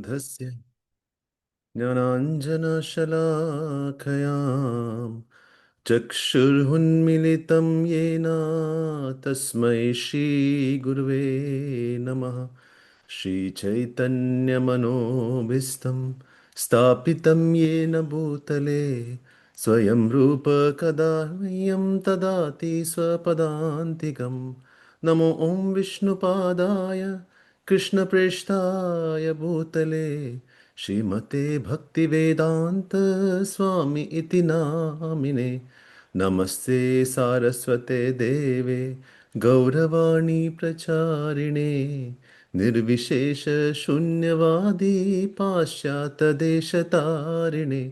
समारम्भस्य ज्ञानाञ्जनशलाकयां चक्षुरुन्मिलितं येन तस्मै श्रीगुरुवे नमः। श्रीचैतन्यमनोभीष्टं स्थापितं येन भूतले स्वयं रूप कदा मह्यं ददाति स्वपदान्तिकं। नमो ॐ विष्णुपादाय कृष्णप्रेष्ठाय भूतले श्रीमते भक्तिवेदान्त स्वामी इति नामिने। नमस्ते सारस्वते देवे गौरवाणी प्रचारिणे निर्विशेष शून्यवादी पाश्चात्यदेशतारिणे।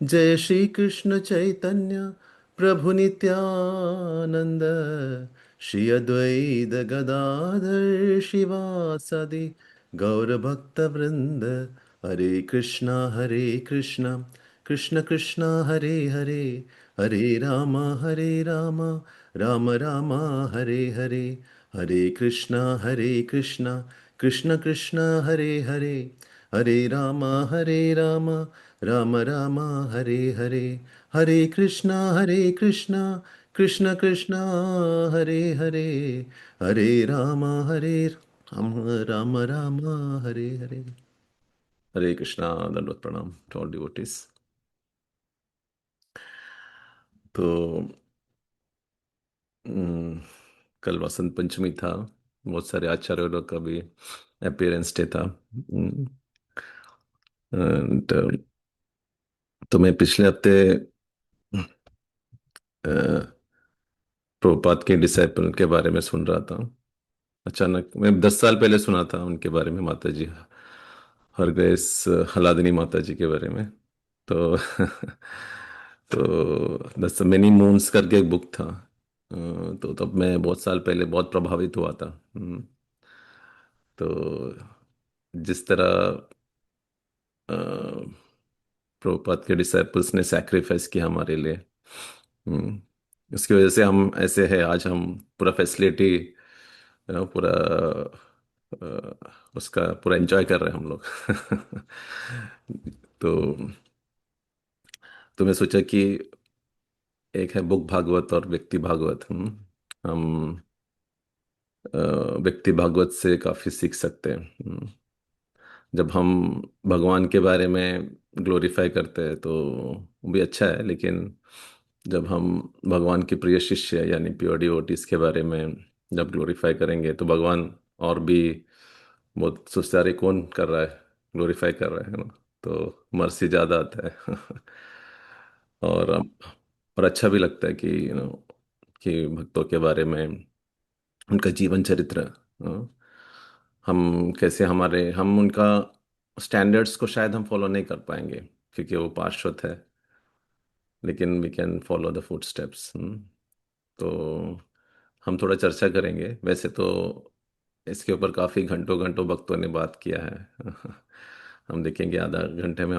जय श्री कृष्ण चैतन्य प्रभु नित्यानंद श्री अद्वैत गदाधर शिवासादि गौरभक्त वृंद। हरे कृष्णा कृष्ण कृष्णा हरे हरे, हरे राम राम राम हरे हरे। हरे कृष्णा कृष्ण कृष्ण हरे हरे, हरे राम राम राम हरे हरे। हरे कृष्णा कृष्ण कृष्ण हरे हरे, हरे राम राम राम हरे हरे। हरे कृष्णा। दंडवत प्रणाम टू ऑल डिवोटीज। तो हम्म, कल वसंत पंचमी था। बहुत सारे आचार्यों लोग का भी अपीयरेंस डे था। And, तो मैं पिछले हफ्ते प्रभुपाद के डिसाइपल के बारे में सुन रहा था। अचानक मैं 10 साल पहले सुना था उनके बारे में, माता जी हरग्रेस हलादनी माता जी के बारे में। तो तो द मेनी मून्स करके एक बुक था। तो तब मैं बहुत साल पहले बहुत प्रभावित हुआ था। तो जिस तरह प्रभुपाद के डिसाइपल्स ने सैक्रिफाइस किया हमारे लिए, उसकी वजह से हम ऐसे हैं आज। हम पूरा फैसिलिटी पूरा उसका पूरा एंजॉय कर रहे हैं हम लोग। तो मैं सोचा कि एक है बुक भागवत और व्यक्ति भागवत। हम अ, व्यक्ति भागवत से काफी सीख सकते हैं। जब हम भगवान के बारे में ग्लोरीफाई करते हैं तो वो भी अच्छा है, लेकिन जब हम भगवान के प्रिय शिष्य यानी प्योर डिवोटीज के बारे में जब ग्लोरीफाई करेंगे तो भगवान और भी बहुत सोचते, अरे कौन कर रहा है, ग्लोरीफाई कर रहा है ना। तो मर्सी ज़्यादा आता है। और और अच्छा भी लगता है कि कि भक्तों के बारे में उनका जीवन चरित्र, हम कैसे हमारे हम उनका स्टैंडर्ड्स को शायद हम फॉलो नहीं कर पाएंगे क्योंकि वो पार्षद है, लेकिन we can follow the footsteps. तो हम थोड़ा चर्चा करेंगे। वैसे तो इसके ऊपर काफ़ी घंटों घंटों भक्तों ने बात किया है। हम देखेंगे आधा घंटे में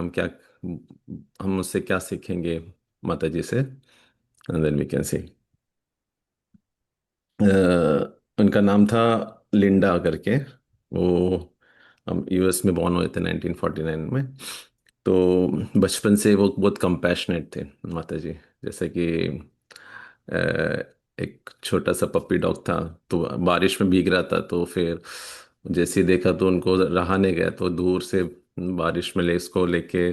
हम उससे क्या सीखेंगे माता जी से, and then we can see. उनका नाम था लिंडा करके। वो हम यूएस में बॉर्न हुए थे 1949 में। तो बचपन से वो बहुत कंपैशनेट थे माता जी। जैसे कि अ, एक छोटा सा पप्पी डॉग था, तो बारिश में भीग रहा था, तो फिर जैसे ही देखा तो उनको रहा नहीं गया, तो दूर से बारिश में ले इसको लेके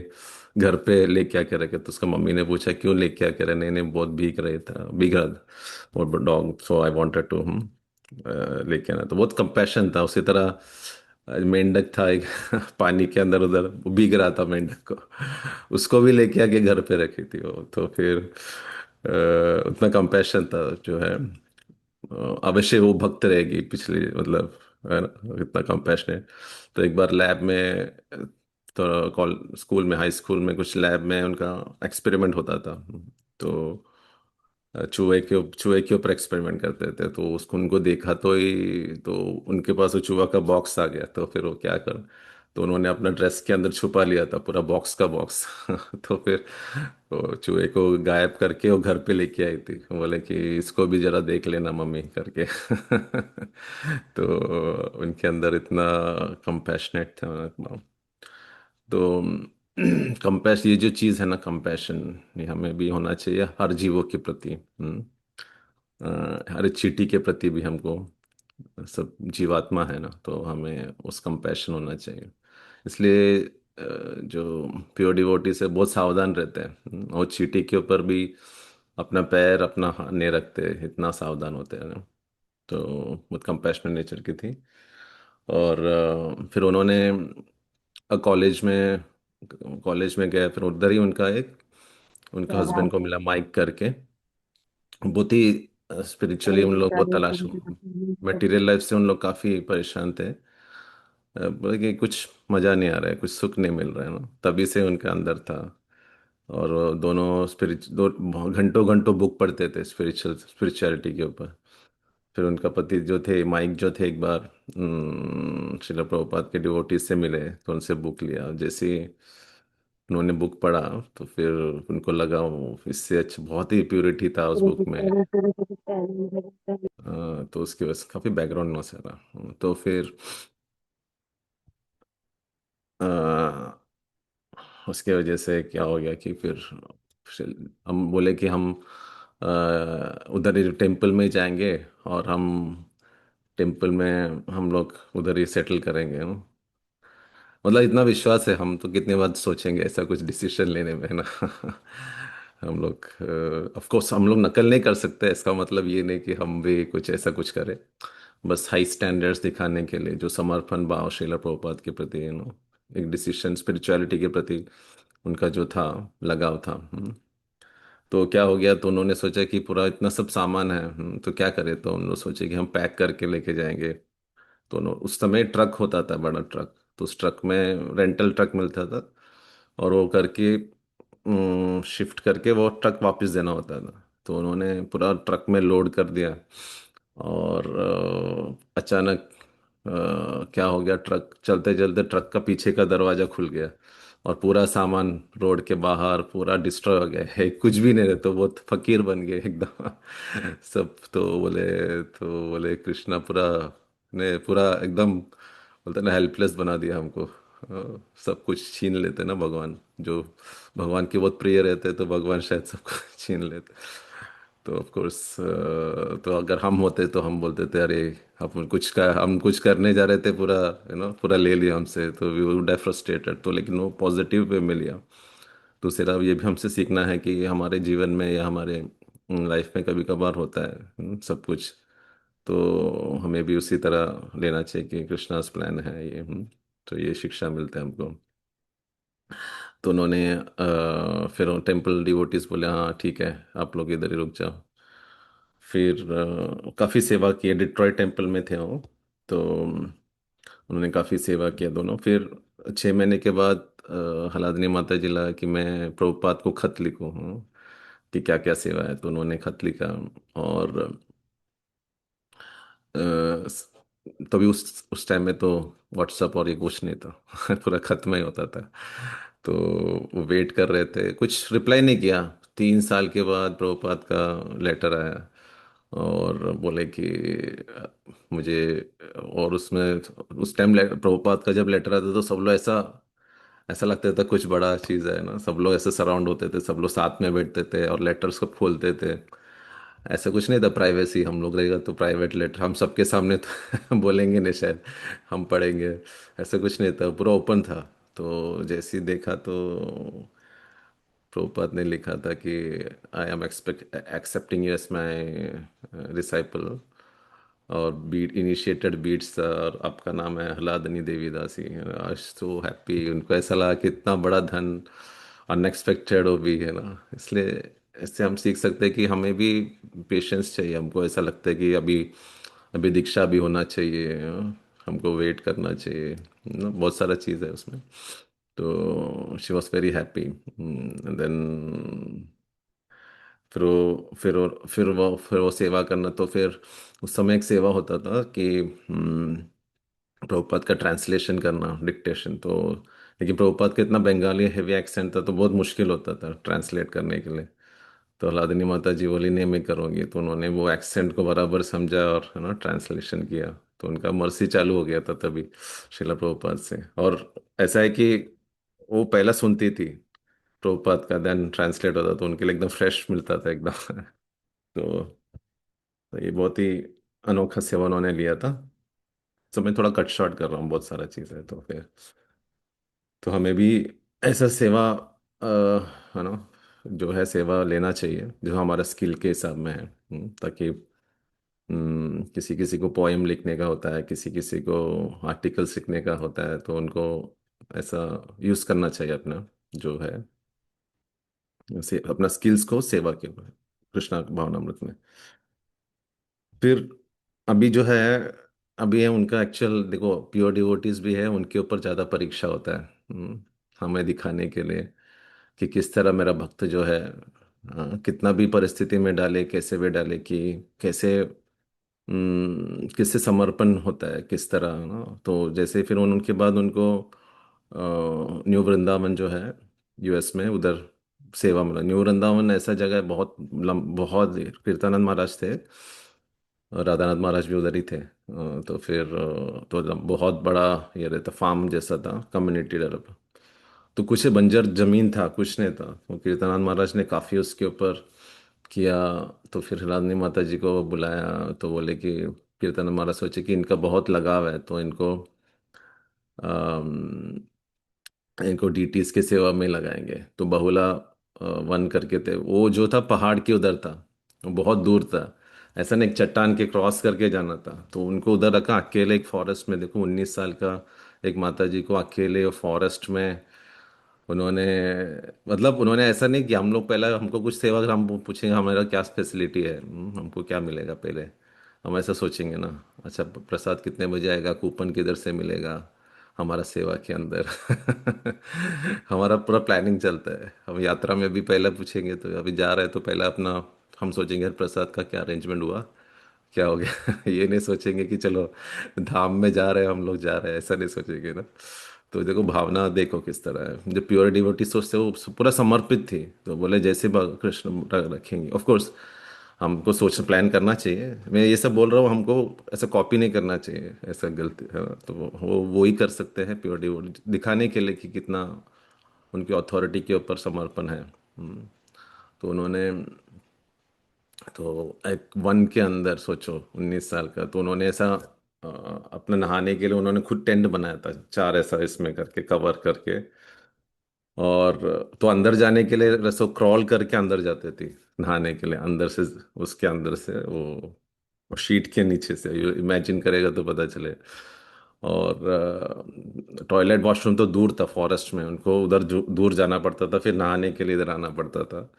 घर पे लेके आके रखे। तो उसका मम्मी ने पूछा क्यों लेके आके रहे, नहीं नहीं बहुत भीग रहा था वो dog, so I wanted to लेके आना। तो बहुत कंपैशन था। उसी तरह मेंढक था एक। पानी के अंदर उधर वो भीग रहा था मेंढक को, उसको भी लेके आके घर पे रखी थी वो। तो फिर उतना कंपैशन था जो है। अवश्य वो भक्त रहेगी पिछली, मतलब है ना, इतना कंपैशनेट। तो एक बार लैब में, तो कॉल स्कूल में, हाई स्कूल में कुछ लैब में उनका एक्सपेरिमेंट होता था। तो चूहे के ऊपर एक्सपेरिमेंट करते थे। तो उसको उनको देखा तो उनके पास वो चूहा का बॉक्स आ गया। तो फिर वो क्या कर, तो उन्होंने अपना ड्रेस के अंदर छुपा लिया था पूरा बॉक्स का बॉक्स। तो फिर वो चूहे को गायब करके वो घर पे लेके आई थी। बोले कि इसको भी जरा देख लेना मम्मी करके। तो उनके अंदर इतना कंपैशनेट था। तो कंपैश ये जो चीज़ है ना, कंपैशन, ये हमें भी होना चाहिए हर जीवों के प्रति। हर एक चींटी के प्रति भी हमको, सब जीवात्मा है ना, तो हमें उस कंपैशन होना चाहिए। इसलिए जो प्योर डिवोटीज है बहुत सावधान रहते हैं। और चींटी के ऊपर भी अपना पैर अपना नहीं रखते, इतना सावधान होते हैं ना। तो बहुत कंपैशनेट नेचर की थी। और फिर उन्होंने कॉलेज में गए, फिर उधर ही उनका एक, उनका हस्बैंड को मिला माइक करके। बहुत ही स्पिरिचुअली उन लोग बहुत तलाश, मटेरियल लाइफ से उन लोग काफ़ी परेशान थे। बोले कि कुछ मज़ा नहीं आ रहा है, कुछ सुख नहीं मिल रहा है ना, तभी से उनके अंदर था। और वो दोनों दो घंटों घंटों बुक पढ़ते थे स्पिरिचुअलिटी के ऊपर। फिर उनका पति जो थे, माइक जो थे, एक बार श्रील प्रभुपाद के डिवोटीज से मिले, तो उनसे बुक लिया। जैसे ही उन्होंने बुक पढ़ा, तो फिर उनको लगा वो इससे अच्छा, बहुत ही प्योरिटी था उस बुक में। तो उसकी वजह से काफ़ी बैकग्राउंड नॉइस है ना। तो फिर अ, उसके वजह से क्या हो गया कि फिर हम बोले कि हम उधर ही टेम्पल में ही जाएंगे, और हम टेम्पल में हम लोग उधर ही सेटल करेंगे। मतलब इतना विश्वास है, हम तो कितने बार सोचेंगे ऐसा कुछ डिसीजन लेने में ना। हम लोग ऑफ कोर्स हम लोग नकल नहीं कर सकते, इसका मतलब ये नहीं कि हम भी कुछ ऐसा कुछ करें। बस हाई स्टैंडर्ड्स दिखाने के लिए जो समर्पण भाव श्रील प्रभुपाद के प्रति, एक डिसीजन स्पिरिचुअलिटी के प्रति उनका जो था, लगाव था। तो क्या हो गया, तो उन्होंने सोचा कि पूरा इतना सब सामान है, तो क्या करें, तो उन्होंने सोचे कि हम पैक करके लेके जाएंगे। तो उस समय ट्रक होता था, बड़ा ट्रक, तो उस ट्रक में रेंटल ट्रक मिलता था, और वो करके शिफ्ट करके वो ट्रक वापस देना होता था। तो उन्होंने पूरा ट्रक में लोड कर दिया। और अचानक क्या हो गया, ट्रक चलते चलते ट्रक का पीछे का दरवाजा खुल गया, और पूरा सामान रोड के बाहर पूरा डिस्ट्रॉय हो गया है, कुछ भी नहीं रहे, तो बहुत फकीर बन गए एकदम। सब तो बोले कृष्णा पूरा ने पूरा एकदम, बोलते ना, हेल्पलेस बना दिया हमको। सब कुछ छीन लेते ना भगवान, जो भगवान के बहुत प्रिय रहते, तो भगवान शायद सब कुछ छीन लेते। तो ऑफ कोर्स, तो अगर हम होते तो हम बोलते थे, अरे हम कुछ करने जा रहे थे, पूरा पूरा ले लिया हमसे, तो वी वुड हैव फ्रस्ट्रेटेड। तो लेकिन वो पॉजिटिव वे में लिया। दूसरा ये भी हमसे सीखना है कि हमारे जीवन में या हमारे लाइफ में कभी कभार होता है सब कुछ। तो हमें भी उसी तरह लेना चाहिए कि कृष्णास प्लान है ये। तो ये शिक्षा मिलता है हमको। तो उन्होंने फिर टेम्पल डिवोटीज बोले, हाँ ठीक है, आप लोग इधर ही रुक जाओ। फिर काफ़ी सेवा की, डिट्रॉय टेम्पल में थे वो। तो उन्होंने काफ़ी सेवा किया दोनों। फिर 6 महीने के बाद हलादनी माता जी लगा कि मैं प्रभुपाद को खत लिखूं, कि क्या क्या सेवा है। तो उन्होंने खत लिखा। और तभी उस टाइम में तो व्हाट्सएप और ये कुछ नहीं था। पूरा खत में ही होता था। तो वो वेट कर रहे थे, कुछ रिप्लाई नहीं किया। 3 साल के बाद प्रभुपाद का लेटर आया, और बोले कि मुझे, और उसमें उस टाइम प्रभुपाद का जब लेटर आता तो सब लोग ऐसा ऐसा लगता था कुछ बड़ा चीज़ है ना, सब लोग ऐसे सराउंड होते थे, सब लोग साथ में बैठते थे और लेटर्स को खोलते थे। ऐसा कुछ नहीं था, प्राइवेसी, हम लोग रहेगा तो प्राइवेट लेटर हम सबके सामने तो बोलेंगे नहीं शायद, हम पढ़ेंगे। ऐसा कुछ नहीं था, पूरा ओपन था। तो जैसे ही देखा, तो प्रभुपाद ने लिखा था कि I am accepting you as my disciple, और बीट इनिशिएटेड बीट्स, और आपका नाम है हलादनी देवी दासी। आई सो हैप्पी, उनको ऐसा लगा कि इतना बड़ा धन अनएक्सपेक्टेड हो भी है ना। इसलिए इससे हम सीख सकते हैं कि हमें भी पेशेंस चाहिए। हमको ऐसा लगता है कि अभी अभी दीक्षा भी होना चाहिए, हमको वेट करना चाहिए, बहुत सारा चीज़ है उसमें। तो she was very happy. Then फिर वो सेवा करना, तो फिर उस समय एक सेवा होता था कि प्रभुपाद का ट्रांसलेशन करना, डिक्टेशन। तो लेकिन प्रभुपाद का इतना बंगाली हैवी एक्सेंट था, तो बहुत मुश्किल होता था ट्रांसलेट करने के लिए। तो हलादिनी माता जी बोली, नहीं मैं करूँगी। तो उन्होंने वो एक्सेंट को बराबर समझा, और है ना ट्रांसलेशन किया। तो उनका मर्सी चालू हो गया था तभी, श्रीला प्रभुपाद से। और ऐसा है कि वो पहला सुनती थी प्रभुपाद का, देन ट्रांसलेट होता तो उनके लिए एकदम फ्रेश मिलता था एकदम। तो ये बहुत ही अनोखा सेवा उन्होंने लिया था। तो मैं थोड़ा कट शॉर्ट कर रहा हूँ, बहुत सारा चीज़ है तो फिर, तो हमें भी ऐसा सेवा है ना, जो है सेवा लेना चाहिए जो हमारा स्किल के हिसाब में है। ताकि किसी किसी को पोएम लिखने का होता है, किसी किसी को आर्टिकल्स लिखने का होता है, तो उनको ऐसा यूज़ करना चाहिए अपना जो है, अपना स्किल्स को सेवा के कृष्णा भावनामृत में। फिर अभी जो है, अभी है उनका एक्चुअल देखो, प्योर डिवोटीज भी है, उनके ऊपर ज़्यादा परीक्षा होता है। हमें दिखाने के लिए कि किस तरह मेरा भक्त जो है, कितना भी परिस्थिति में डाले, कैसे भी डाले, कि कैसे किससे समर्पण होता है किस तरह ना। तो जैसे फिर उनके बाद उनको न्यू वृंदावन जो है यूएस में, उधर सेवा मिला। न्यू वृंदावन ऐसा जगह है, बहुत बहुत कीर्तनानंद महाराज थे, और राधानाथ महाराज भी उधर ही थे। तो फिर तो बहुत बड़ा ये रहता, फार्म जैसा था, कम्युनिटी डेवलप। तो कुछ बंजर जमीन था, कुछ नहीं था, तो कीर्तनानंद महाराज ने काफ़ी उसके ऊपर किया। तो फिर रानी माता जी को बुलाया, तो बोले कि कीर्तनानंद महाराज सोचे कि इनका बहुत लगाव है, तो इनको इनको डीटीज के सेवा में लगाएंगे। तो बहुला वन करके थे, वो जो था पहाड़ के उधर था, वो बहुत दूर था। ऐसा नहीं, एक चट्टान के क्रॉस करके जाना था, तो उनको उधर रखा अकेले एक फॉरेस्ट में। देखो 19 साल का एक माता जी को अकेले फॉरेस्ट में उन्होंने, मतलब उन्होंने ऐसा नहीं कि हम लोग पहले हमको कुछ सेवा अगर हम पूछेंगे हमारा क्या फैसिलिटी है, हमको क्या मिलेगा, पहले हम ऐसा सोचेंगे ना। अच्छा प्रसाद कितने बजे आएगा, कूपन किधर से मिलेगा, हमारा सेवा के अंदर। हमारा पूरा प्लानिंग चलता है। हम यात्रा में भी पहले पूछेंगे, तो अभी जा रहे हैं तो पहले अपना हम सोचेंगे यार प्रसाद का क्या अरेंजमेंट हुआ, क्या हो गया। ये नहीं सोचेंगे कि चलो धाम में जा रहे हैं, हम लोग जा रहे हैं, ऐसा नहीं सोचेंगे ना। तो देखो भावना देखो किस तरह है, जो प्योर डिवोटी सोचते वो पूरा समर्पित थी। तो बोले जैसे कृष्ण रखेंगे, ऑफ कोर्स हमको सोच प्लान करना चाहिए। मैं ये सब बोल रहा हूँ, हमको ऐसा कॉपी नहीं करना चाहिए, ऐसा गलती है ना। तो वो ही कर सकते हैं प्योर डिवोटी, दिखाने के लिए कि कितना उनकी अथॉरिटी के ऊपर समर्पण है। तो उन्होंने, तो एक वन के अंदर सोचो 19 साल का, तो उन्होंने ऐसा अपना नहाने के लिए उन्होंने खुद टेंट बनाया था, चार ऐसा इसमें करके कवर करके। और तो अंदर जाने के लिए रसो क्रॉल करके अंदर जाते थे नहाने के लिए, अंदर से, उसके अंदर से वो शीट के नीचे से, इमेजिन करेगा तो पता चले। और टॉयलेट वॉशरूम तो दूर था फॉरेस्ट में, उनको उधर दूर जाना पड़ता था, फिर नहाने के लिए इधर आना पड़ता था।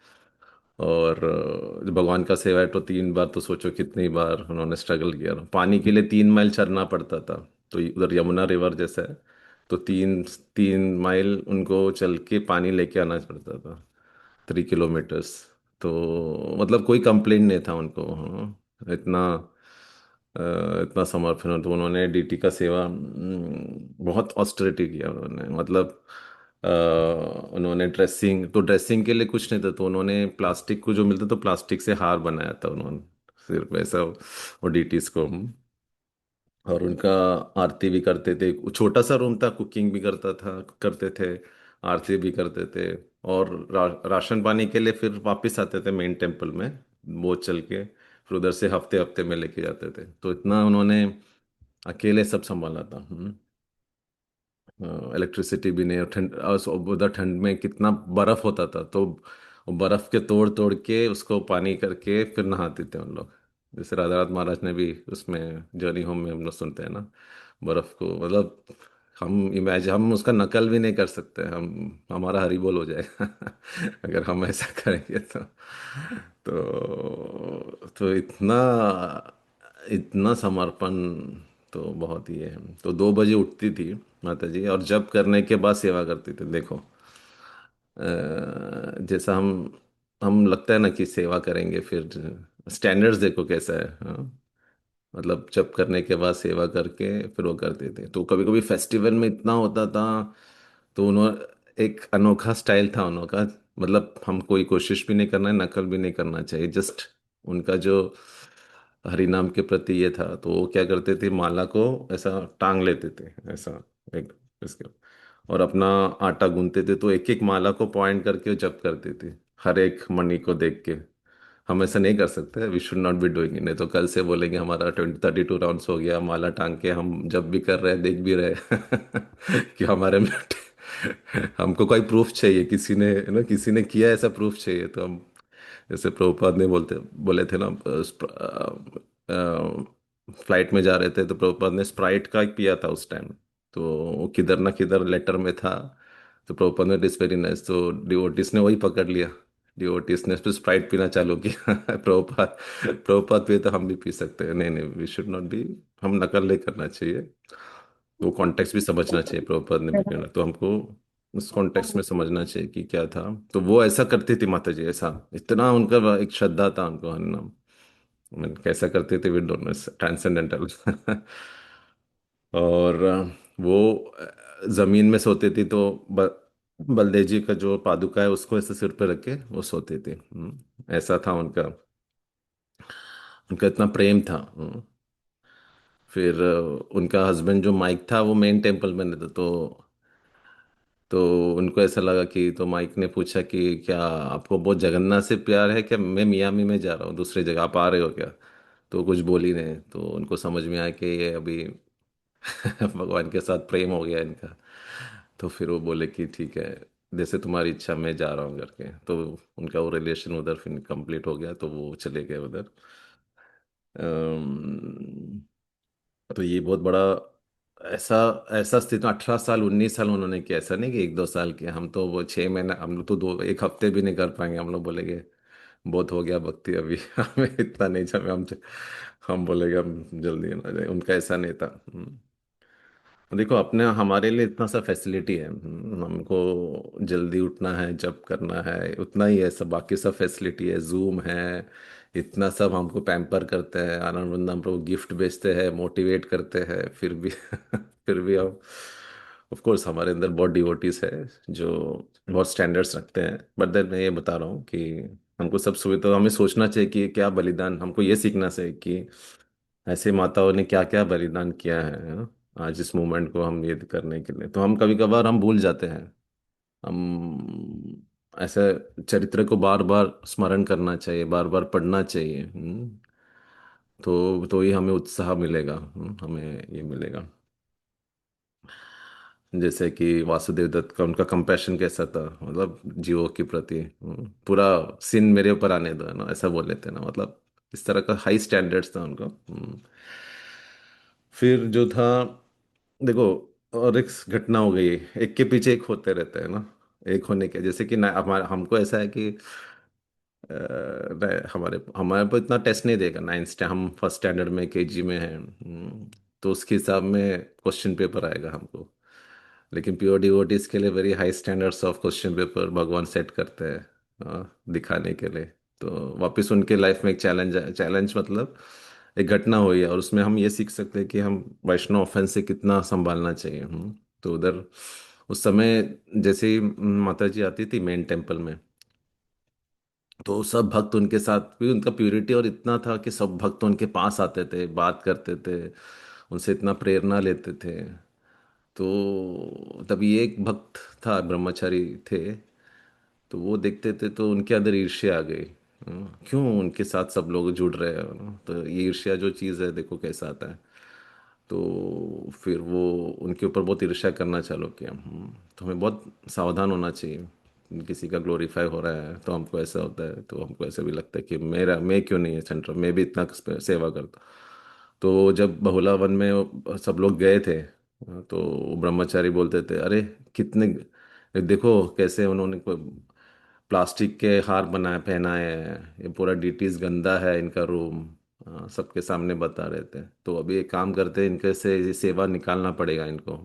और भगवान का सेवा है तो 3 बार, तो सोचो कितनी बार उन्होंने स्ट्रगल किया। पानी के लिए 3 माइल चलना पड़ता था, तो उधर यमुना रिवर जैसा है, तो 3 3 माइल उनको चल के पानी लेके आना पड़ता था, 3 किलोमीटर्स। तो मतलब कोई कंप्लेंट नहीं था उनको। हाँ, इतना इतना समर्पण। तो उन्होंने डीटी का सेवा बहुत ऑस्टेरिटी किया उन्होंने, मतलब अ, उन्होंने ड्रेसिंग के लिए कुछ नहीं था, तो उन्होंने प्लास्टिक को जो मिलता तो प्लास्टिक से हार बनाया था उन्होंने, सिर्फ ऐसा वो डीटीज को। और उनका आरती भी करते थे, छोटा सा रूम था, कुकिंग भी करते थे, आरती भी करते थे। और राशन पानी के लिए फिर वापस आते थे मेन टेम्पल में, वो चल के फिर उधर से हफ्ते हफ्ते में लेके जाते थे। तो इतना उन्होंने अकेले सब संभाला था। इलेक्ट्रिसिटी भी नहीं, और ठंड, उधर ठंड में कितना बर्फ होता था, तो वो बर्फ के तोड़ तोड़ के उसको पानी करके फिर नहाते थे उन लोग। जैसे राधानाथ महाराज ने भी उसमें जर्नी होम में हम लोग सुनते हैं ना, बर्फ को, मतलब हम उसका नकल भी नहीं कर सकते, हम हमारा हरी बोल हो जाएगा। अगर हम ऐसा करेंगे तो इतना इतना समर्पण, तो बहुत ही है। तो 2 बजे उठती थी माता जी, और जब करने के बाद सेवा करती थी। देखो जैसा हम लगता है ना कि सेवा करेंगे, फिर स्टैंडर्ड्स देखो कैसा है। हाँ? मतलब जब करने के बाद सेवा करके फिर वो करते थे। तो कभी कभी फेस्टिवल में इतना होता था, तो उन्होंने एक अनोखा स्टाइल था उनका। मतलब हम कोई कोशिश भी नहीं करना है, नकल भी नहीं करना चाहिए, जस्ट उनका जो हरि नाम के प्रति ये था, तो वो क्या करते थे, माला को ऐसा टांग लेते थे, ऐसा एक इसके, और अपना आटा गूंथते थे, तो एक एक माला को पॉइंट करके जप करते थे, हर एक मणि को देख के। हम ऐसा नहीं कर सकते, we should not be doing, नहीं तो कल से बोलेंगे हमारा 32 राउंड्स हो गया, माला टांग के हम जब भी कर रहे हैं, देख भी रहे हैं कि हमारे में हमको कोई प्रूफ चाहिए, किसी ने ना, किसी ने किया ऐसा प्रूफ चाहिए, तो हम, जैसे प्रभुपाद ने बोले थे ना, फ्लाइट में जा रहे थे तो प्रभुपाद ने स्प्राइट का पिया था उस टाइम, तो वो किधर ना किधर लेटर में था, तो प्रभुपाद ने, इट इज वेरी नाइस, तो डिवोटिस ने वही पकड़ लिया, डिवोटिस ने फिर स्प्राइट पीना चालू किया प्रभुपाद, प्रभुपाद पिए तो हम भी पी सकते हैं, नहीं नहीं, वी शुड नॉट बी, हम नकल नहीं करना चाहिए, वो कॉन्टेक्स्ट भी समझना चाहिए, प्रभुपाद ने भी कहना, तो हमको उस कॉन्टेक्स्ट में समझना चाहिए कि क्या था। तो वो ऐसा करती थी माता जी, ऐसा इतना उनका एक श्रद्धा था उनको हरिनाम, कैसा करते थे वी डोंट नो, ट्रांसेंडेंटल और वो जमीन में सोते थे, तो बलदेव जी का जो पादुका है उसको ऐसे सिर पे रख के वो सोते थे। ऐसा था उनका, उनका इतना प्रेम था। फिर उनका हस्बैंड जो माइक था वो मेन टेम्पल में नहीं था, तो उनको ऐसा लगा कि, तो माइक ने पूछा कि क्या आपको बहुत जगन्नाथ से प्यार है क्या, मैं मियामी में जा रहा हूँ दूसरी जगह, आप आ रहे हो क्या? तो कुछ बोली नहीं, तो उनको समझ में आया कि ये अभी भगवान के साथ प्रेम हो गया इनका। तो फिर वो बोले कि ठीक है, जैसे तुम्हारी इच्छा, मैं जा रहा हूँ करके, तो उनका वो रिलेशन उधर फिर कंप्लीट हो गया, तो वो चले गए उधर। अम्म, तो ये बहुत बड़ा ऐसा ऐसा स्थिति, 18 साल 19 साल उन्होंने किया, ऐसा नहीं कि 1 2 साल किया, हम तो वो 6 महीने, हम लोग तो दो एक हफ्ते भी नहीं कर पाएंगे, हम लोग बोलेंगे बहुत हो गया भक्ति अभी हमें इतना नहीं चाहिए, हम बोलेंगे हम जल्दी ना जाए, उनका ऐसा नहीं था। देखो अपने हमारे लिए इतना सा फैसिलिटी है, हमको जल्दी उठना है, जब करना है उतना ही है, सब बाकी सब फैसिलिटी है, जूम है, इतना सब हमको पैम्पर करते हैं, आनंद वृंदावन प्रभु गिफ्ट बेचते हैं, मोटिवेट करते हैं, फिर भी फिर भी हम, ऑफ कोर्स हमारे अंदर बहुत डिवोटीज है जो बहुत स्टैंडर्ड्स रखते हैं, बट देन मैं ये बता रहा हूँ कि हमको सब सुविधा, तो हमें सोचना चाहिए कि क्या बलिदान, हमको ये सीखना चाहिए कि ऐसे माताओं ने क्या क्या बलिदान किया है ना, आज इस मूवमेंट को हम ये करने के लिए, तो हम कभी कभार हम भूल जाते हैं, हम ऐसे चरित्र को बार बार स्मरण करना चाहिए, बार बार पढ़ना चाहिए। तो ही हमें उत्साह मिलेगा, हमें ये मिलेगा। जैसे कि वासुदेव दत्त का, उनका कंपैशन कैसा था, मतलब जीवों के प्रति, पूरा सीन मेरे ऊपर आने दो, है ना, ऐसा बोल लेते हैं ना, मतलब इस तरह का हाई स्टैंडर्ड्स था उनको। फिर जो था, देखो, और एक घटना हो गई, एक के पीछे एक होते रहते हैं ना, एक होने के, जैसे कि ना हमारा, हमको ऐसा है कि हमारे हमारे पर इतना टेस्ट नहीं देगा, हम फर्स्ट स्टैंडर्ड में केजी में हैं, तो उसके हिसाब में क्वेश्चन पेपर आएगा हमको, लेकिन प्योर डिवोटीज के लिए very high standards of question paper भगवान सेट करते हैं, दिखाने के लिए। तो वापस उनके लाइफ में एक चैलेंज है, चैलेंज मतलब एक घटना हुई है, और उसमें हम ये सीख सकते हैं कि हम वैष्णव ऑफेंस से कितना संभालना चाहिए। तो उधर उस समय जैसे ही माता जी आती थी मेन टेम्पल में, तो सब भक्त उनके साथ भी, उनका प्यूरिटी और इतना था कि सब भक्त उनके पास आते थे, बात करते थे, उनसे इतना प्रेरणा लेते थे। तो तभी एक भक्त था, ब्रह्मचारी थे, तो वो देखते थे तो उनके अंदर ईर्ष्या आ गई। क्यों उनके साथ सब लोग जुड़ रहे हैं, तो ये ईर्ष्या जो चीज़ है, देखो कैसा आता है। तो फिर वो उनके ऊपर बहुत ईर्ष्या करना चालू किया। तो हमें बहुत सावधान होना चाहिए, किसी का ग्लोरीफाई हो रहा है तो हमको ऐसा होता है, तो हमको ऐसा भी लगता है कि मैं क्यों नहीं है सेंटर, मैं भी इतना सेवा करता। तो जब बहुला वन में सब लोग गए थे, तो ब्रह्मचारी बोलते थे, अरे कितने, देखो कैसे उन्होंने प्लास्टिक के हार बनाए पहनाए हैं, ये पूरा डिटीज गंदा है इनका रूम, सबके सामने बता रहे थे। तो अभी एक काम करते हैं, इनके से ये सेवा निकालना पड़ेगा इनको।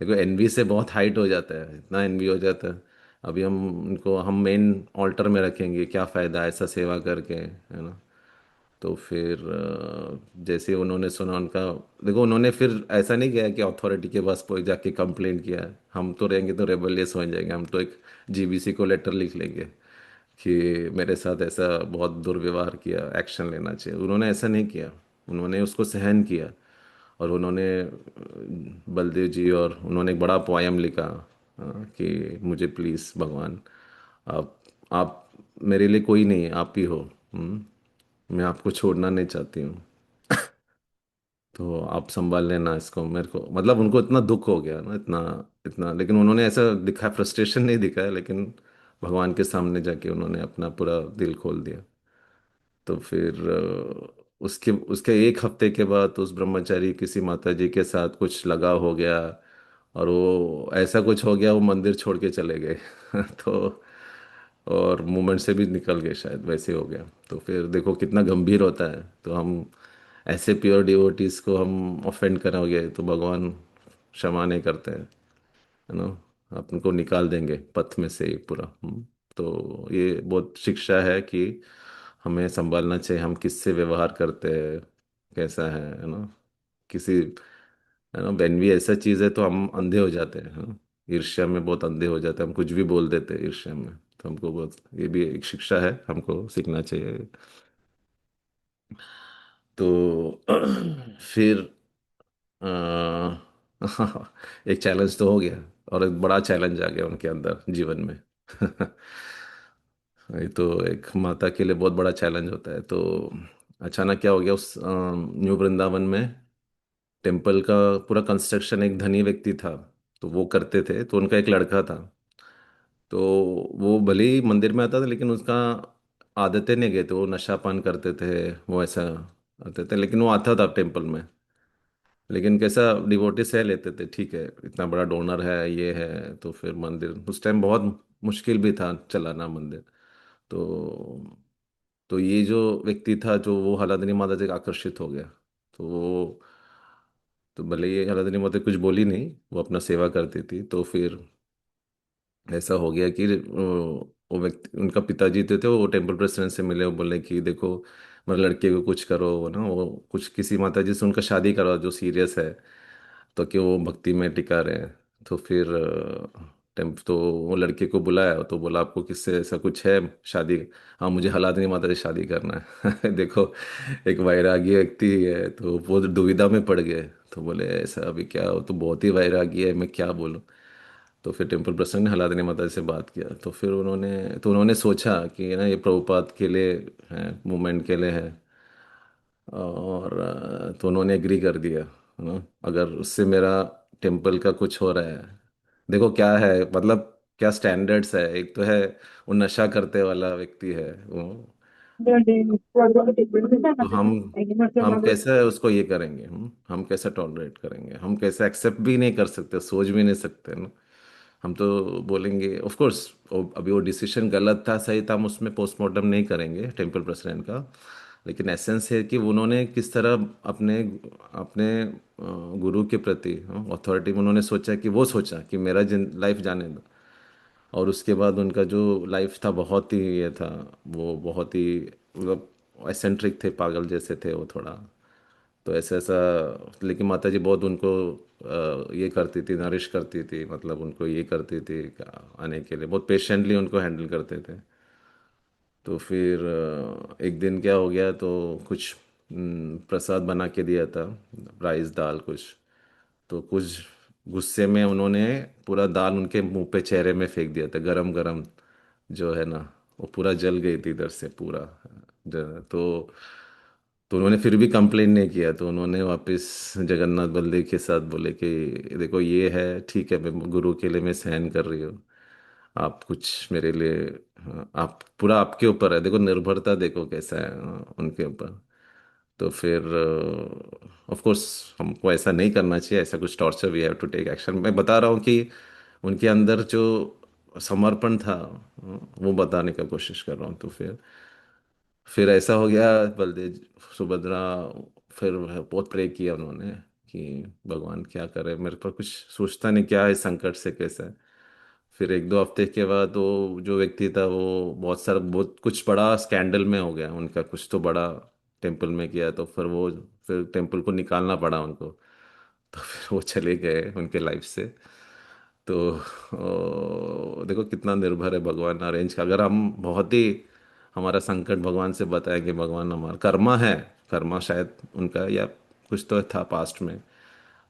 देखो एनवी से बहुत हाइट हो जाता है, इतना एनवी हो जाता है। अभी हम इनको हम मेन ऑल्टर में रखेंगे, क्या फ़ायदा ऐसा सेवा करके, है ना। तो फिर जैसे उन्होंने सुना उनका, देखो उन्होंने फिर ऐसा नहीं किया कि अथॉरिटी के पास कोई जाके कंप्लेंट किया है, हम तो रहेंगे तो रेबलियस हो जाएंगे, हम तो एक जीबीसी को लेटर लिख लेंगे कि मेरे साथ ऐसा बहुत दुर्व्यवहार किया, एक्शन लेना चाहिए। उन्होंने ऐसा नहीं किया, उन्होंने उसको सहन किया, और उन्होंने बलदेव जी, और उन्होंने एक बड़ा पोयम लिखा कि मुझे प्लीज़ भगवान, आप आप मेरे लिए कोई नहीं है, आप ही हो। मैं आपको छोड़ना नहीं चाहती हूँ, तो आप संभाल लेना इसको। मेरे को मतलब उनको इतना दुख हो गया ना, इतना इतना, लेकिन उन्होंने ऐसा दिखा, फ्रस्ट्रेशन नहीं दिखाया, लेकिन भगवान के सामने जाके उन्होंने अपना पूरा दिल खोल दिया। तो फिर उसके उसके एक हफ्ते के बाद उस ब्रह्मचारी किसी माता जी के साथ कुछ लगाव हो गया, और वो ऐसा कुछ हो गया, वो मंदिर छोड़ के चले गए। तो और मूवमेंट से भी निकल गए, शायद वैसे हो गया। तो फिर देखो कितना गंभीर होता है, तो हम ऐसे प्योर डिवोटीज को हम ऑफेंड करोगे तो भगवान क्षमा नहीं करते हैं, है ना, आप उनको निकाल देंगे पथ में से ही पूरा। तो ये बहुत शिक्षा है कि हमें संभालना चाहिए, हम किससे व्यवहार करते हैं, कैसा है ना। किसी, है ना, वेन भी ऐसा चीज़ है तो हम अंधे हो जाते हैं, है ना। ईर्ष्या में बहुत अंधे हो जाते हैं, हम कुछ भी बोल देते हैं ईर्ष्या में। तो हमको बहुत, ये भी एक शिक्षा है, हमको सीखना चाहिए। तो फिर अ, एक चैलेंज तो हो गया, और एक बड़ा चैलेंज आ गया उनके अंदर जीवन में। ये तो एक माता के लिए बहुत बड़ा चैलेंज होता है। तो अचानक क्या हो गया, उस न्यू वृंदावन में टेम्पल का पूरा कंस्ट्रक्शन एक धनी व्यक्ति था, तो वो करते थे। तो उनका एक लड़का था, तो वो भले ही मंदिर में आता था, लेकिन उसका आदतें नहीं गए थे, वो नशा पान करते थे, वो ऐसा आते थे, लेकिन वो आता था टेम्पल में। लेकिन कैसा डिवोटी सह लेते थे, ठीक है, इतना बड़ा डोनर है, ये है, तो फिर मंदिर उस टाइम बहुत मुश्किल भी था चलाना मंदिर। तो तो ये जो व्यक्ति था, जो वो हलादनी माता से आकर्षित हो गया। तो वो, तो भले ये हलादनी माता कुछ बोली नहीं, वो अपना सेवा करती थी। तो फिर ऐसा हो गया कि वो व्यक्ति, उनका पिताजी थे वो टेम्पल प्रेसिडेंट से मिले, वो बोले कि देखो मेरे लड़के को कुछ करो, वो ना, वो कुछ किसी माता जी से उनका शादी करो जो सीरियस है, तो कि वो भक्ति में टिका रहे। तो फिर तो वो लड़के को बुलाया, तो बोला आपको किससे ऐसा कुछ है शादी? हाँ, मुझे हलादनी माता से शादी करना है। देखो, एक वैरागी व्यक्ति है, तो वो दुविधा में पड़ गए। तो बोले ऐसा अभी क्या, हो तो बहुत ही वैरागी है, मैं क्या बोलूँ। तो फिर टेम्पल प्रसंग ने हलादनी माता से बात किया, तो उन्होंने सोचा कि ना ये प्रभुपाद के लिए है, मूवमेंट के लिए है। और तो उन्होंने एग्री कर दिया, है ना, अगर उससे मेरा टेम्पल का कुछ हो रहा है। देखो क्या है, मतलब क्या स्टैंडर्ड्स है, एक तो है वो नशा करते वाला व्यक्ति है वो, तो हम कैसे उसको ये करेंगे, हम कैसे टॉलरेट करेंगे, हम कैसे एक्सेप्ट भी नहीं कर सकते, सोच भी नहीं सकते ना। हम तो बोलेंगे ऑफ कोर्स, अभी वो डिसीजन गलत था सही था, हम उसमें पोस्टमार्टम नहीं करेंगे टेम्पल प्रेसिडेंट का। लेकिन एसेंस है कि उन्होंने किस तरह अपने अपने गुरु के प्रति, अथॉरिटी में उन्होंने सोचा, कि वो सोचा कि मेरा जिन लाइफ जाने दो। और उसके बाद उनका जो लाइफ था बहुत ही ये था, वो बहुत ही मतलब एसेंट्रिक थे, पागल जैसे थे वो थोड़ा। तो ऐसा ऐसा, लेकिन माता जी बहुत उनको ये करती थी, नरिश करती थी, मतलब उनको ये करती थी आने के लिए, बहुत पेशेंटली उनको हैंडल करते थे। तो फिर एक दिन क्या हो गया, तो कुछ प्रसाद बना के दिया था, राइस दाल कुछ। तो कुछ गुस्से में उन्होंने पूरा दाल उनके मुंह पे, चेहरे में फेंक दिया था, गरम गरम जो है ना, वो पूरा जल गई थी इधर से पूरा। तो उन्होंने फिर भी कंप्लेन नहीं किया, तो उन्होंने वापस जगन्नाथ बलदेव के साथ बोले कि देखो ये है, ठीक है, मैं गुरु के लिए मैं सहन कर रही हूँ, आप कुछ मेरे लिए, हाँ, आप पूरा आपके ऊपर है, देखो निर्भरता देखो कैसा है, उनके ऊपर। तो फिर ऑफ कोर्स हमको ऐसा नहीं करना चाहिए, ऐसा कुछ torture, we have to take action. मैं बता रहा हूँ कि उनके अंदर जो समर्पण था, वो बताने का कोशिश कर रहा हूँ। तो फिर ऐसा हो गया, बलदेव सुभद्रा, फिर बहुत प्रे किया उन्होंने कि भगवान क्या करे, मेरे पर कुछ सोचता नहीं, क्या है संकट से कैसा है। फिर एक दो हफ्ते के बाद वो जो व्यक्ति था, वो बहुत कुछ बड़ा स्कैंडल में हो गया उनका, कुछ तो बड़ा टेम्पल में किया, तो फिर टेम्पल को निकालना पड़ा उनको। तो फिर वो चले गए उनके लाइफ से। तो देखो कितना निर्भर है भगवान अरेंज का, अगर हम बहुत ही हमारा संकट भगवान से बताएंगे, भगवान हमारा कर्मा है, कर्मा शायद उनका या कुछ तो था पास्ट में,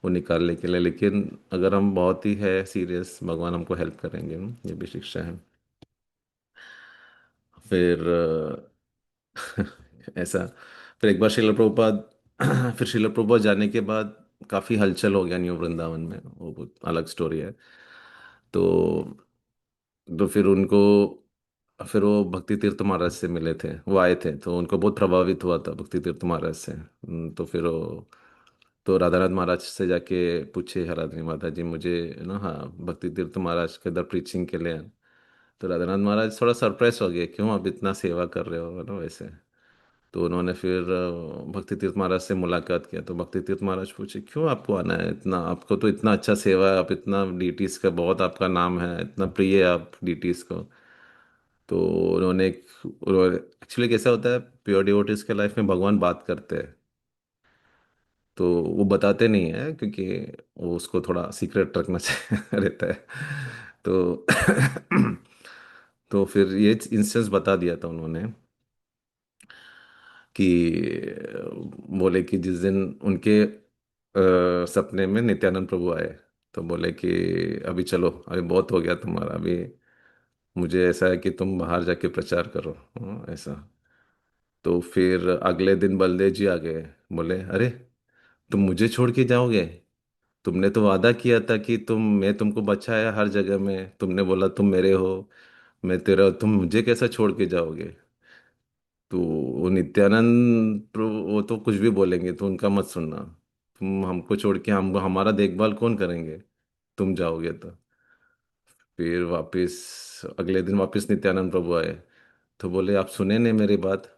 वो निकालने के लिए। लेकिन अगर हम बहुत ही है सीरियस, भगवान हमको हेल्प करेंगे, ये भी शिक्षा है। फिर ऐसा, फिर एक बार शिला प्रभुपाद फिर शिला प्रभुपाद जाने के बाद काफ़ी हलचल हो गया न्यू वृंदावन में, वो बहुत अलग स्टोरी है। तो फिर उनको, फिर वो भक्ति तीर्थ महाराज से मिले थे, वो आए थे, तो उनको बहुत प्रभावित हुआ था भक्ति तीर्थ महाराज से। तो फिर वो, तो राधानाथ महाराज से जाके पूछे, आराधनी माता जी मुझे ना, हाँ, भक्ति तीर्थ महाराज के इधर प्रीचिंग के लिए। तो राधानाथ महाराज थोड़ा सरप्राइज हो गए, क्यों आप इतना सेवा कर रहे हो ना वैसे। तो उन्होंने फिर भक्ति तीर्थ महाराज से मुलाकात किया। तो भक्ति तीर्थ महाराज पूछे, क्यों आपको आना है, इतना आपको तो इतना अच्छा सेवा है, आप इतना डीटीज का बहुत आपका नाम है, इतना प्रिय है आप डीटीज को। तो उन्होंने एक्चुअली कैसा होता है, प्योर डिवोटीज के लाइफ में भगवान बात करते हैं, तो वो बताते नहीं है, क्योंकि वो उसको थोड़ा सीक्रेट रखना चाहिए रहता है। तो तो फिर ये इंस्टेंस बता दिया था उन्होंने कि बोले कि जिस दिन उनके सपने में नित्यानंद प्रभु आए, तो बोले कि अभी चलो, अभी बहुत हो गया तुम्हारा, अभी मुझे ऐसा है कि तुम बाहर जाके प्रचार करो, ऐसा। तो फिर अगले दिन बलदेव जी आ गए, बोले अरे तुम मुझे छोड़ के जाओगे, तुमने तो वादा किया था कि मैं तुमको बचाया हर जगह में, तुमने बोला तुम मेरे हो, मैं तेरा, तुम मुझे कैसा छोड़ के जाओगे। तो वो नित्यानंद प्रभु वो तो कुछ भी बोलेंगे, तो उनका मत सुनना, तुम हमको छोड़ के, हम हमारा देखभाल कौन करेंगे, तुम जाओगे तो। फिर वापस अगले दिन वापस नित्यानंद प्रभु आए, तो बोले आप सुने नहीं मेरी बात।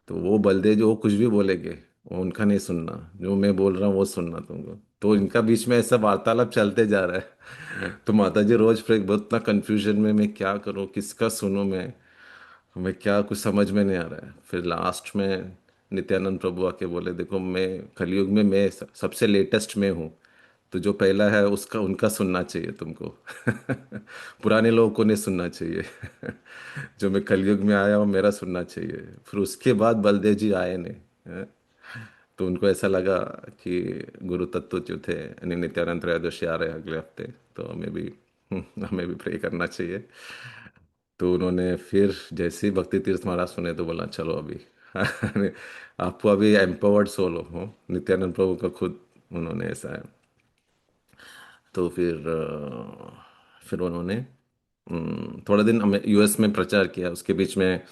तो वो बलदे जो वो कुछ भी बोलेंगे, वो उनका नहीं सुनना, जो मैं बोल रहा हूँ वो सुनना तुमको। तो इनका बीच में ऐसा वार्तालाप चलते जा रहा है। तो माता जी रोज फिर बहुत ना कंफ्यूजन में, मैं क्या करूँ, किसका सुनूं मैं क्या, कुछ समझ में नहीं आ रहा है। फिर लास्ट में नित्यानंद प्रभु आके बोले, देखो मैं कलयुग में मैं सबसे लेटेस्ट में हूँ, तो जो पहला है उसका उनका सुनना चाहिए तुमको। पुराने लोगों को नहीं सुनना चाहिए। जो मैं कलयुग में आया हूँ मेरा सुनना चाहिए। फिर उसके बाद बलदेव जी आए नहीं, हैं? तो उनको ऐसा लगा कि गुरु तत्व जो थे, यानी नित्यानंद त्रयोदशी आ रहे हैं अगले हफ्ते, तो हमें भी प्रे करना चाहिए। तो उन्होंने फिर जैसे ही भक्ति तीर्थ महाराज सुने, तो बोला चलो अभी। आपको अभी एम्पावर्ड सोल हो, नित्यानंद प्रभु का खुद उन्होंने ऐसा है। तो फिर उन्होंने थोड़ा दिन हमें यूएस में प्रचार किया, उसके बीच में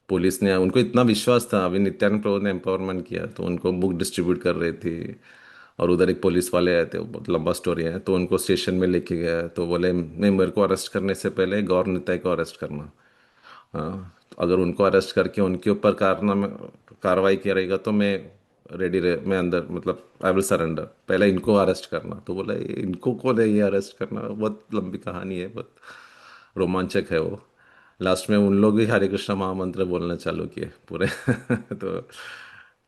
पुलिस ने, उनको इतना विश्वास था, अभी नित्यानंद प्रभु ने एम्पावरमेंट किया, तो उनको बुक डिस्ट्रीब्यूट कर रही थी, और उधर एक पुलिस वाले आए थे, वो बहुत लंबा स्टोरी है। तो उनको स्टेशन में लेके गया, तो बोले नहीं, मेरे को अरेस्ट करने से पहले गौर निताई को अरेस्ट करना। हाँ, तो अगर उनको अरेस्ट करके उनके ऊपर कार्रवाई किया रहेगा, तो मैं अंदर, मतलब आई विल सरेंडर, पहले इनको अरेस्ट करना। तो बोला इनको कौन है ये अरेस्ट करना, बहुत लंबी कहानी है, बहुत रोमांचक है वो। लास्ट में उन लोग भी हरे कृष्णा महामंत्र बोलना चालू किए पूरे।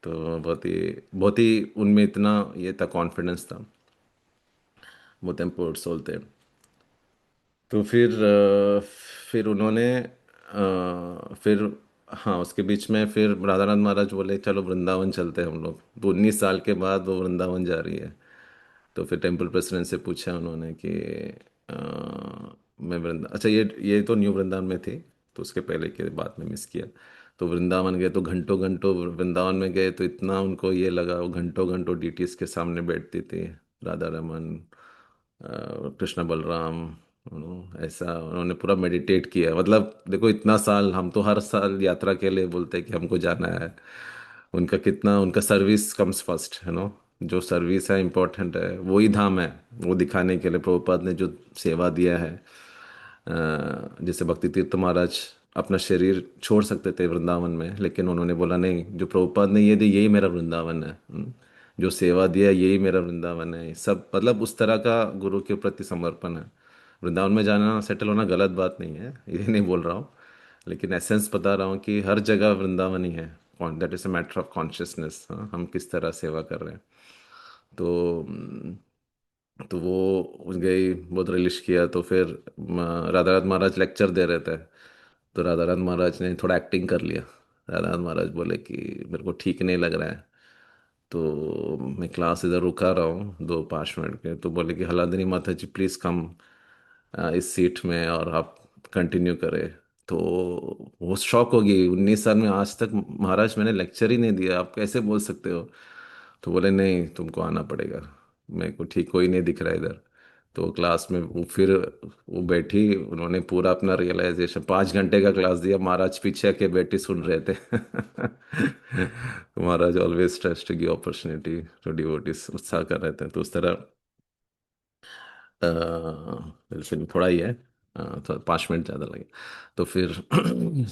तो बहुत ही उनमें इतना ये था, कॉन्फिडेंस था, बहुत एम्पोर्ड सोल थे। तो फिर उन्होंने फिर, हाँ, उसके बीच में फिर राधानाथ महाराज बोले चलो वृंदावन चलते हैं हम लोग। तो 19 साल के बाद वो वृंदावन जा रही है। तो फिर टेम्पल प्रेसिडेंट से पूछा उन्होंने कि अ, मैं वृंदा, अच्छा, ये तो न्यू वृंदावन में थी, तो उसके पहले के बाद में मिस किया। तो वृंदावन गए, तो घंटों घंटों वृंदावन में गए, तो इतना उनको ये लगा, वो घंटों घंटों डीटीएस के सामने बैठती थी, राधा रमन, कृष्ण बलराम, ऐसा उन्होंने पूरा मेडिटेट किया। मतलब देखो, इतना साल, हम तो हर साल यात्रा के लिए बोलते हैं कि हमको जाना है, उनका कितना, उनका सर्विस कम्स फर्स्ट, जो सर्विस है इम्पोर्टेंट है, वही धाम है। वो दिखाने के लिए प्रभुपाद ने जो सेवा दिया है, जैसे भक्ति तीर्थ महाराज अपना शरीर छोड़ सकते थे वृंदावन में, लेकिन उन्होंने बोला नहीं, जो प्रभुपाद ने ये दी यही मेरा वृंदावन है। जो सेवा दिया यही मेरा वृंदावन है, सब मतलब उस तरह का गुरु के प्रति समर्पण है। वृंदावन में जाना, सेटल होना गलत बात नहीं है, ये नहीं बोल रहा हूँ, लेकिन एसेंस बता रहा हूँ कि हर जगह वृंदावन ही है। That is a matter of consciousness, हम किस तरह सेवा कर रहे हैं। तो तो वो गई, बहुत रिलिश किया। तो फिर राधानाथ महाराज लेक्चर दे रहे थे, तो राधानाथ महाराज ने थोड़ा एक्टिंग कर लिया। राधानाथ महाराज बोले कि मेरे को ठीक नहीं लग रहा है, तो मैं क्लास इधर रुका रहा हूँ 2-5 मिनट के, तो बोले कि हलादनी माता जी प्लीज़ कम इस सीट में और आप कंटिन्यू करें। तो वो शॉक हो गई, 19 साल में आज तक महाराज मैंने लेक्चर ही नहीं दिया, आप कैसे बोल सकते हो। तो बोले नहीं तुमको आना पड़ेगा, मेरे को ठीक कोई नहीं दिख रहा इधर। तो क्लास में वो फिर वो बैठी, उन्होंने पूरा अपना रियलाइजेशन 5 घंटे का क्लास दिया, महाराज पीछे के बैठी सुन रहे थे। तो Maharaj always trust give opportunity to devotees, उत्साह कर रहे थे। तो उस तरह फिर थोड़ा ही है, तो 5 मिनट ज़्यादा लगे। तो फिर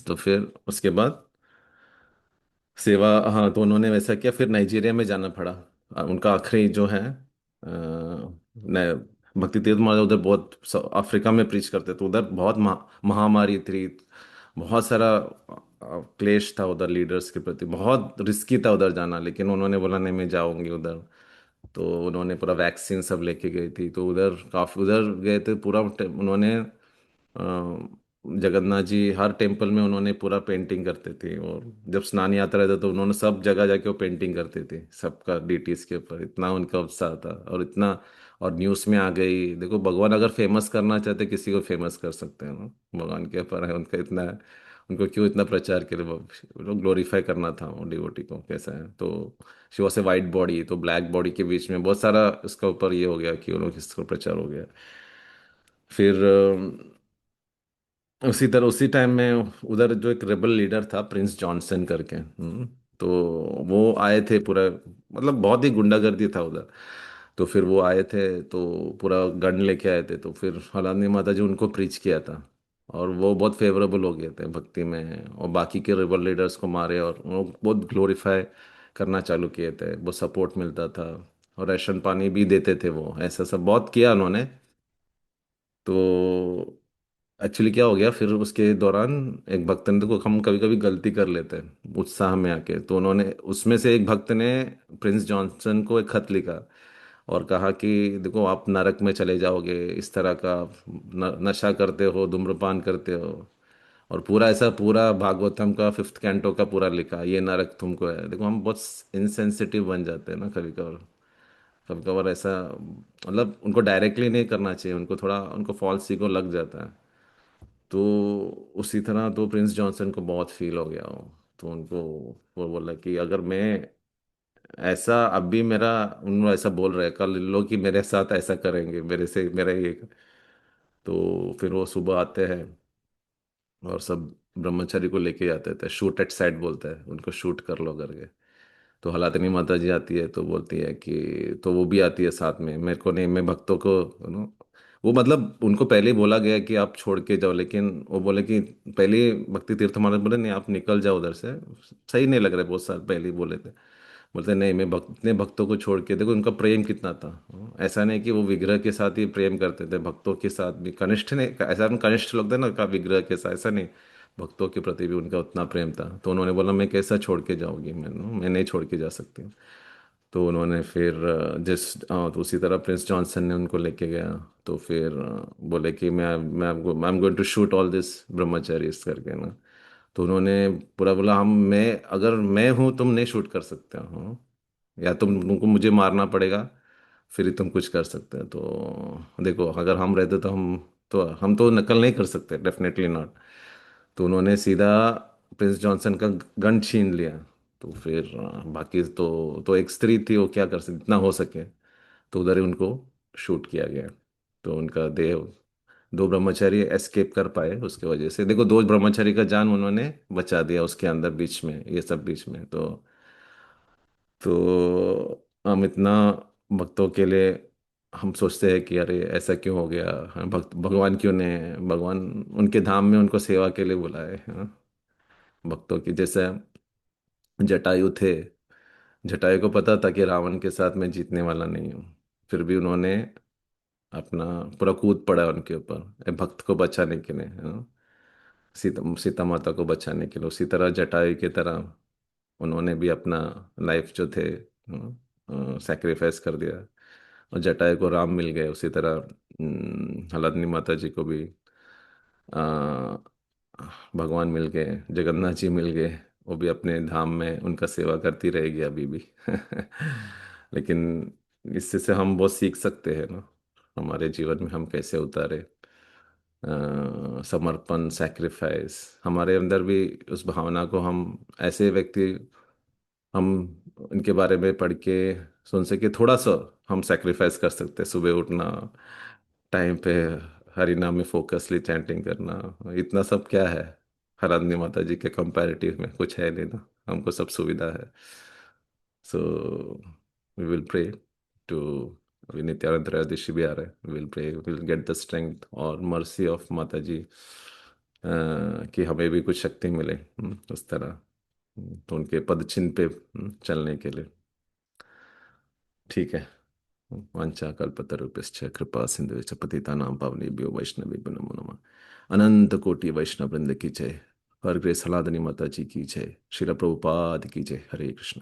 तो फिर उसके बाद सेवा, हाँ, तो उन्होंने वैसा किया, फिर नाइजीरिया में जाना पड़ा। उनका आखिरी जो है भक्ति तीर्थ महाराज उधर बहुत अफ्रीका में प्रीच करते थे, उधर बहुत महामारी थी, बहुत सारा क्लेश था उधर लीडर्स के प्रति, बहुत रिस्की था उधर जाना, लेकिन उन्होंने बोला नहीं मैं जाऊंगी उधर। तो उन्होंने पूरा वैक्सीन सब लेके गई थी, तो उधर काफी उधर गए थे पूरा उन्होंने जगन्नाथ जी हर टेम्पल में उन्होंने पूरा पेंटिंग करते थे, और जब स्नान यात्रा रहता तो उन्होंने सब जगह जाके वो पेंटिंग करते थे सबका डीटीज के ऊपर, इतना उनका उत्साह था। और इतना, और न्यूज़ में आ गई, देखो भगवान अगर फेमस करना चाहते किसी को फेमस कर सकते हैं ना, भगवान के ऊपर है उनका इतना है। उनको क्यों इतना प्रचार के लिए लोग ग्लोरीफाई करना था वो डिवोटी को कैसा है। तो शिवा से वाइट बॉडी तो ब्लैक बॉडी के बीच में बहुत सारा इसका ऊपर ये हो गया कि उन लोग इसको प्रचार हो गया। फिर उसी तरह उसी टाइम में उधर जो एक रेबल लीडर था प्रिंस जॉनसन करके, तो वो आए थे पूरा, मतलब बहुत ही गुंडागर्दी था उधर। तो फिर वो आए थे तो पूरा गन लेके आए थे, तो फिर हलानी माता जी उनको प्रीच किया था, और वो बहुत फेवरेबल हो गए थे भक्ति में, और बाकी के रेबल लीडर्स को मारे और वो बहुत ग्लोरीफाई करना चालू किए थे, बहुत सपोर्ट मिलता था, और राशन पानी भी देते थे वो, ऐसा सब बहुत किया उन्होंने। तो एक्चुअली क्या हो गया फिर उसके दौरान, एक भक्त ने, देखो हम कभी कभी गलती कर लेते हैं उत्साह में आके, तो उन्होंने उसमें से एक भक्त ने प्रिंस जॉनसन को एक खत लिखा और कहा कि देखो आप नरक में चले जाओगे, इस तरह का नशा करते हो, धूम्रपान करते हो, और पूरा ऐसा पूरा भागवतम का 5th कैंटो का पूरा लिखा, ये नरक तुमको है। देखो हम बहुत इनसेंसिटिव बन जाते हैं ना कभी कभार, कभी कभार ऐसा, मतलब उनको डायरेक्टली नहीं करना चाहिए, उनको थोड़ा उनको फॉल्स ईगो लग जाता है। तो उसी तरह तो प्रिंस जॉनसन को बहुत फील हो गया हो, तो उनको वो बोला कि अगर मैं ऐसा अब भी मेरा, उन लोग ऐसा बोल रहे हैं कल लोग कि मेरे साथ ऐसा करेंगे मेरे से मेरा ये, तो फिर वो सुबह आते हैं और सब ब्रह्मचारी को लेके जाते थे, शूट एट साइड बोलते हैं उनको, शूट कर लो करके। तो हलातनी माता जी आती है तो बोलती है कि, तो वो भी आती है साथ में, मेरे को नहीं, मैं भक्तों को वो मतलब उनको पहले ही बोला गया कि आप छोड़ के जाओ, लेकिन वो बोले कि पहले ही भक्ति तीर्थ महाराज बोले नहीं आप निकल जाओ उधर से, सही नहीं लग रहा है, बहुत साल पहले ही बोले थे। बोलते नहीं मैं इतने भक्तों को छोड़ के, देखो उनका प्रेम कितना था। ऐसा नहीं कि वो विग्रह के साथ ही प्रेम करते थे, भक्तों के साथ भी, कनिष्ठ ने ऐसा कनिष्ठ लोग थे ना का विग्रह के साथ, ऐसा नहीं, भक्तों के प्रति भी उनका उतना प्रेम था। तो उन्होंने बोला मैं कैसा छोड़ के जाऊंगी, मैं नहीं छोड़ के जा सकती। तो उन्होंने फिर तो उसी तरह प्रिंस जॉनसन ने उनको लेके गया। तो फिर बोले कि मैं I am going to shoot all this ब्रह्मचारीज करके ना। तो उन्होंने पूरा बोला हम मैं अगर मैं हूँ तुम नहीं शूट कर सकते हो, या तुमको मुझे मारना पड़ेगा फिर ही तुम कुछ कर सकते हैं। तो देखो अगर हम रहते तो हम तो नकल नहीं कर सकते, डेफिनेटली नॉट। तो उन्होंने सीधा प्रिंस जॉनसन का गन छीन लिया। तो फिर बाकी तो एक स्त्री थी, वो क्या कर सकती, इतना हो सके तो उधर ही उनको शूट किया गया। तो उनका देह, 2 ब्रह्मचारी एस्केप कर पाए उसके वजह से, देखो 2 ब्रह्मचारी का जान उन्होंने बचा दिया उसके अंदर बीच में, ये सब बीच में। तो हम इतना भक्तों के लिए हम सोचते हैं कि अरे ऐसा क्यों हो गया, हाँ, भक्त भगवान क्यों ने, भगवान उनके धाम में उनको सेवा के लिए बुलाए, हाँ, भक्तों की जैसे जटायु थे, जटायु को पता था कि रावण के साथ मैं जीतने वाला नहीं हूँ, फिर भी उन्होंने अपना पूरा कूद पड़ा उनके ऊपर एक भक्त को बचाने के लिए, हाँ, सीता सीता माता को बचाने के लिए। उसी तरह जटायु की तरह उन्होंने भी अपना लाइफ जो थे सैक्रिफाइस कर दिया, और जटायु को राम मिल गए। उसी तरह हलादनी माता जी को भी अ, भगवान मिल गए, जगन्नाथ जी मिल गए। वो भी अपने धाम में उनका सेवा करती रहेगी अभी भी। लेकिन इससे से हम बहुत सीख सकते हैं ना, हमारे जीवन में हम कैसे उतारे समर्पण, सैक्रिफाइस हमारे अंदर भी उस भावना को हम ऐसे व्यक्ति, हम इनके बारे में पढ़ के सुन सके थोड़ा सा, हम सैक्रिफाइस कर सकते हैं। सुबह उठना, टाइम पे हरि नाम में फोकसली चैंटिंग करना, इतना सब क्या है आराधनी माता जी के कंपैरेटिव में, कुछ है नहीं ना, हमको सब सुविधा है। So we will pray to, अभी नित्यानंद त्रयोदशी भी आ रहा है, we will pray, will get the strength और मर्सी ऑफ माता जी, कि हमें भी कुछ शक्ति मिले उस तरह, तो उनके पद चिन्ह पे चलने के लिए। ठीक है। वाञ्छा कल्पतरुभ्यश्च कृपा सिंधु पतितानां पावनेभ्यो वैष्णवेभ्यो नमो नमः। अनंत कोटि वैष्णव वृंद की जय। हर ग्रेस हलादनी माता जी की जय। श्रील प्रभुपाद की जय। हरे कृष्ण।